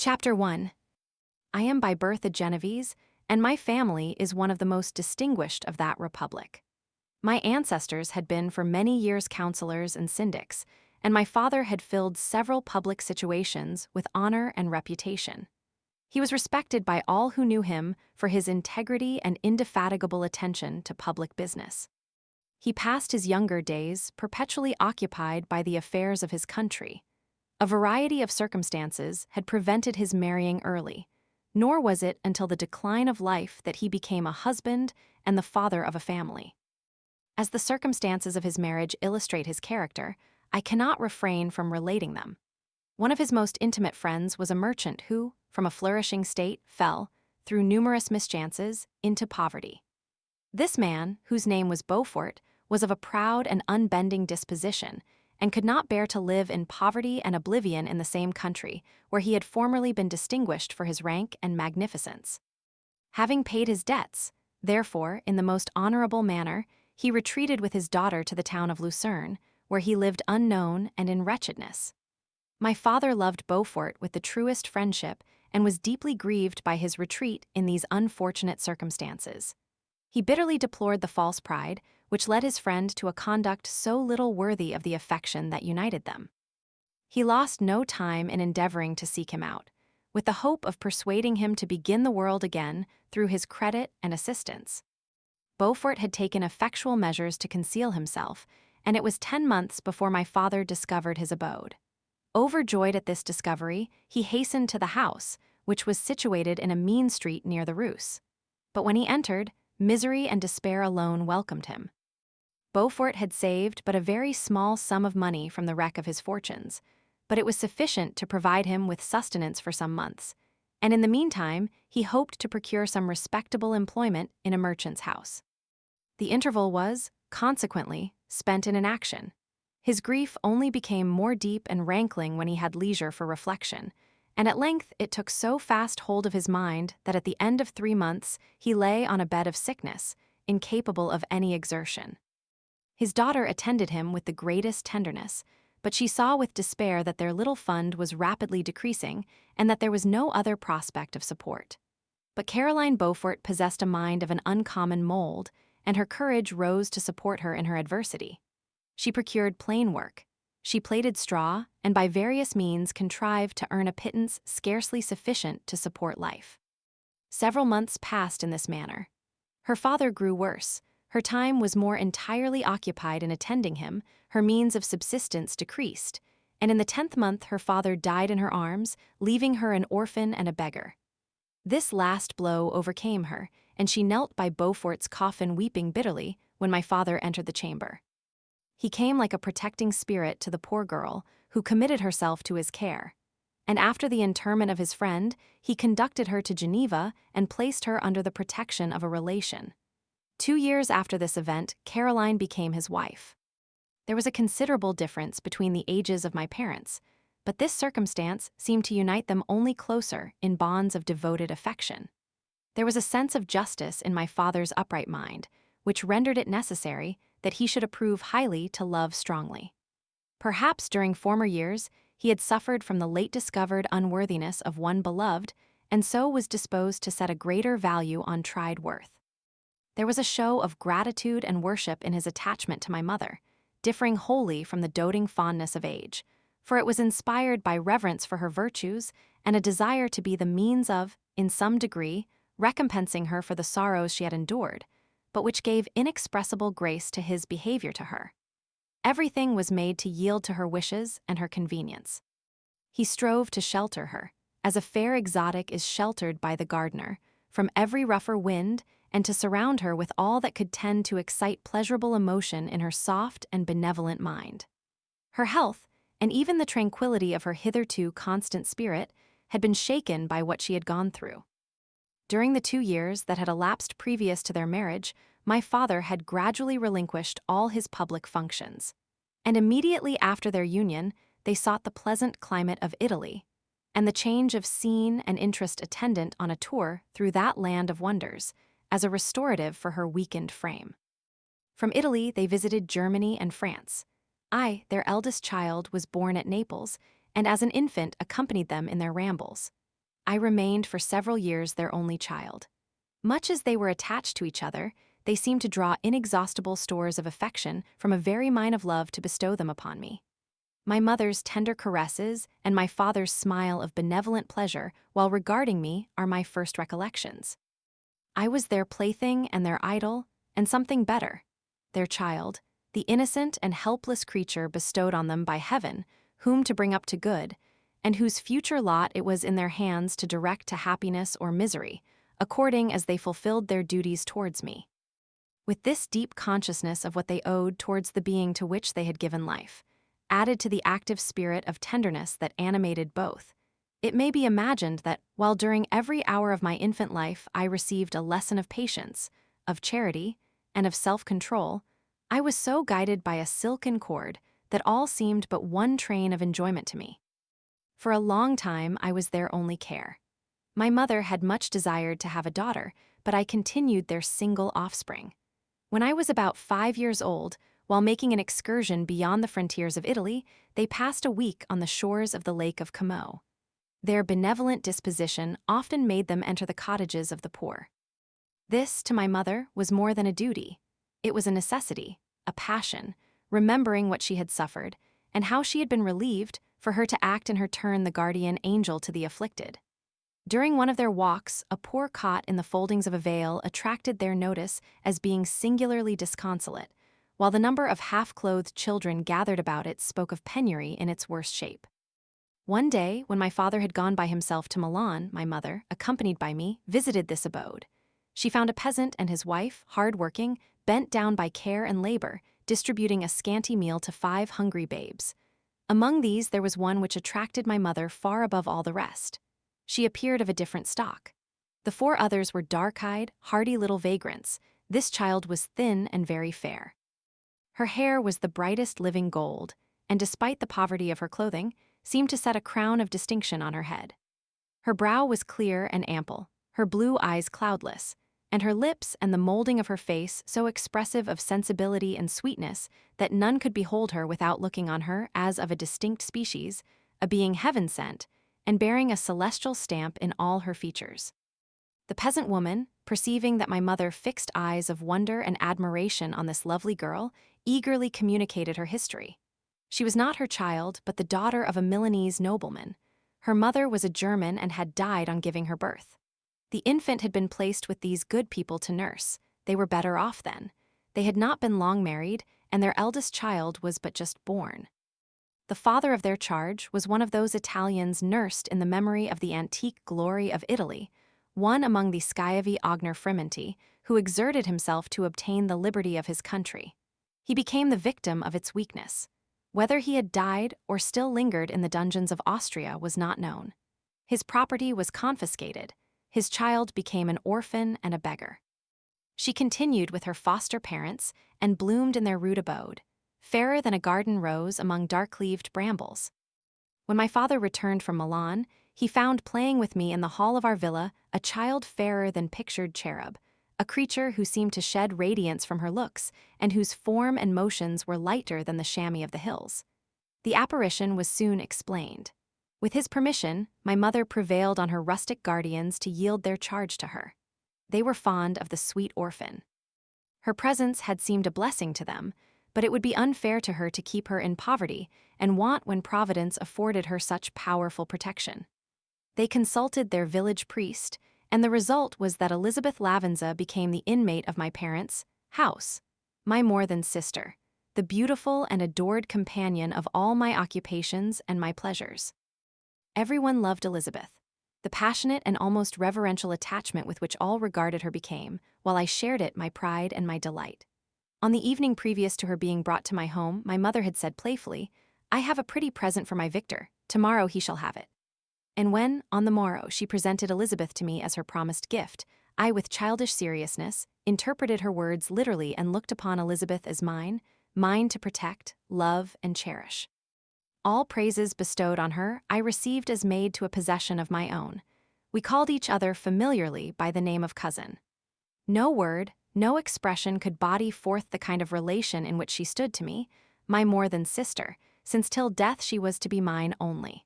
Chapter 1. I am by birth a Genevese, and my family is one of the most distinguished of that republic. My ancestors had been for many years counselors and syndics, and my father had filled several public situations with honor and reputation. He was respected by all who knew him for his integrity and indefatigable attention to public business. He passed his younger days perpetually occupied by the affairs of his country. A variety of circumstances had prevented his marrying early, nor was it until the decline of life that he became a husband and the father of a family. As the circumstances of his marriage illustrate his character, I cannot refrain from relating them. One of his most intimate friends was a merchant who, from a flourishing state, fell, through numerous mischances, into poverty. This man, whose name was Beaufort, was of a proud and unbending disposition, and could not bear to live in poverty and oblivion in the same country, where he had formerly been distinguished for his rank and magnificence. Having paid his debts, therefore, in the most honorable manner, he retreated with his daughter to the town of Lucerne, where he lived unknown and in wretchedness. My father loved Beaufort with the truest friendship and was deeply grieved by his retreat in these unfortunate circumstances. He bitterly deplored the false pride which led his friend to a conduct so little worthy of the affection that united them. He lost no time in endeavoring to seek him out, with the hope of persuading him to begin the world again through his credit and assistance. Beaufort had taken effectual measures to conceal himself, and it was 10 months before my father discovered his abode. Overjoyed at this discovery, he hastened to the house, which was situated in a mean street near the Rus. But when he entered, misery and despair alone welcomed him. Beaufort had saved but a very small sum of money from the wreck of his fortunes, but it was sufficient to provide him with sustenance for some months, and in the meantime he hoped to procure some respectable employment in a merchant's house. The interval was, consequently, spent in inaction. His grief only became more deep and rankling when he had leisure for reflection, and at length it took so fast hold of his mind that at the end of 3 months he lay on a bed of sickness, incapable of any exertion. His daughter attended him with the greatest tenderness, but she saw with despair that their little fund was rapidly decreasing and that there was no other prospect of support. But Caroline Beaufort possessed a mind of an uncommon mold, and her courage rose to support her in her adversity. She procured plain work. She plaited straw, and by various means contrived to earn a pittance scarcely sufficient to support life. Several months passed in this manner. Her father grew worse. Her time was more entirely occupied in attending him, her means of subsistence decreased, and in the 10th month her father died in her arms, leaving her an orphan and a beggar. This last blow overcame her, and she knelt by Beaufort's coffin weeping bitterly when my father entered the chamber. He came like a protecting spirit to the poor girl, who committed herself to his care, and after the interment of his friend, he conducted her to Geneva and placed her under the protection of a relation. 2 years after this event, Caroline became his wife. There was a considerable difference between the ages of my parents, but this circumstance seemed to unite them only closer in bonds of devoted affection. There was a sense of justice in my father's upright mind, which rendered it necessary that he should approve highly to love strongly. Perhaps during former years he had suffered from the late-discovered unworthiness of one beloved, and so was disposed to set a greater value on tried worth. There was a show of gratitude and worship in his attachment to my mother, differing wholly from the doting fondness of age, for it was inspired by reverence for her virtues and a desire to be the means of, in some degree, recompensing her for the sorrows she had endured, but which gave inexpressible grace to his behavior to her. Everything was made to yield to her wishes and her convenience. He strove to shelter her, as a fair exotic is sheltered by the gardener, from every rougher wind, and to surround her with all that could tend to excite pleasurable emotion in her soft and benevolent mind. Her health, and even the tranquility of her hitherto constant spirit, had been shaken by what she had gone through. During the 2 years that had elapsed previous to their marriage, my father had gradually relinquished all his public functions, and immediately after their union, they sought the pleasant climate of Italy, and the change of scene and interest attendant on a tour through that land of wonders, as a restorative for her weakened frame. From Italy they visited Germany and France. I, their eldest child, was born at Naples, and as an infant accompanied them in their rambles. I remained for several years their only child. Much as they were attached to each other, they seemed to draw inexhaustible stores of affection from a very mine of love to bestow them upon me. My mother's tender caresses and my father's smile of benevolent pleasure while regarding me are my first recollections. I was their plaything and their idol, and something better, their child, the innocent and helpless creature bestowed on them by heaven, whom to bring up to good, and whose future lot it was in their hands to direct to happiness or misery, according as they fulfilled their duties towards me. With this deep consciousness of what they owed towards the being to which they had given life, added to the active spirit of tenderness that animated both, it may be imagined that, while during every hour of my infant life I received a lesson of patience, of charity, and of self-control, I was so guided by a silken cord that all seemed but one train of enjoyment to me. For a long time I was their only care. My mother had much desired to have a daughter, but I continued their single offspring. When I was about 5 years old, while making an excursion beyond the frontiers of Italy, they passed a week on the shores of the Lake of Como. Their benevolent disposition often made them enter the cottages of the poor. This, to my mother, was more than a duty. It was a necessity, a passion, remembering what she had suffered, and how she had been relieved, for her to act in her turn the guardian angel to the afflicted. During one of their walks, a poor cot in the foldings of a veil attracted their notice as being singularly disconsolate, while the number of half-clothed children gathered about it spoke of penury in its worst shape. One day, when my father had gone by himself to Milan, my mother, accompanied by me, visited this abode. She found a peasant and his wife, hard-working, bent down by care and labor, distributing a scanty meal to 5 hungry babes. Among these there was one which attracted my mother far above all the rest. She appeared of a different stock. The 4 others were dark-eyed, hardy little vagrants. This child was thin and very fair. Her hair was the brightest living gold, and despite the poverty of her clothing, seemed to set a crown of distinction on her head. Her brow was clear and ample, her blue eyes cloudless, and her lips and the molding of her face so expressive of sensibility and sweetness that none could behold her without looking on her as of a distinct species, a being heaven-sent, and bearing a celestial stamp in all her features. The peasant woman, perceiving that my mother fixed eyes of wonder and admiration on this lovely girl, eagerly communicated her history. She was not her child, but the daughter of a Milanese nobleman. Her mother was a German and had died on giving her birth. The infant had been placed with these good people to nurse. They were better off then. They had not been long married, and their eldest child was but just born. The father of their charge was one of those Italians nursed in the memory of the antique glory of Italy, one among the Schiavi Ogner Frementi, who exerted himself to obtain the liberty of his country. He became the victim of its weakness. Whether he had died or still lingered in the dungeons of Austria was not known. His property was confiscated. His child became an orphan and a beggar. She continued with her foster parents and bloomed in their rude abode, fairer than a garden rose among dark-leaved brambles. When my father returned from Milan, he found playing with me in the hall of our villa a child fairer than pictured cherub, a creature who seemed to shed radiance from her looks and whose form and motions were lighter than the chamois of the hills. The apparition was soon explained. With his permission, my mother prevailed on her rustic guardians to yield their charge to her. They were fond of the sweet orphan. Her presence had seemed a blessing to them, but it would be unfair to her to keep her in poverty and want when Providence afforded her such powerful protection. They consulted their village priest, and the result was that Elizabeth Lavenza became the inmate of my parents' house, my more than sister, the beautiful and adored companion of all my occupations and my pleasures. Everyone loved Elizabeth. The passionate and almost reverential attachment with which all regarded her became, while I shared it, my pride and my delight. On the evening previous to her being brought to my home, my mother had said playfully, "I have a pretty present for my Victor. Tomorrow he shall have it." And when, on the morrow, she presented Elizabeth to me as her promised gift, I, with childish seriousness, interpreted her words literally and looked upon Elizabeth as mine to protect, love, and cherish. All praises bestowed on her I received as made to a possession of my own. We called each other familiarly by the name of cousin. No word, no expression could body forth the kind of relation in which she stood to me, my more than sister, since till death she was to be mine only.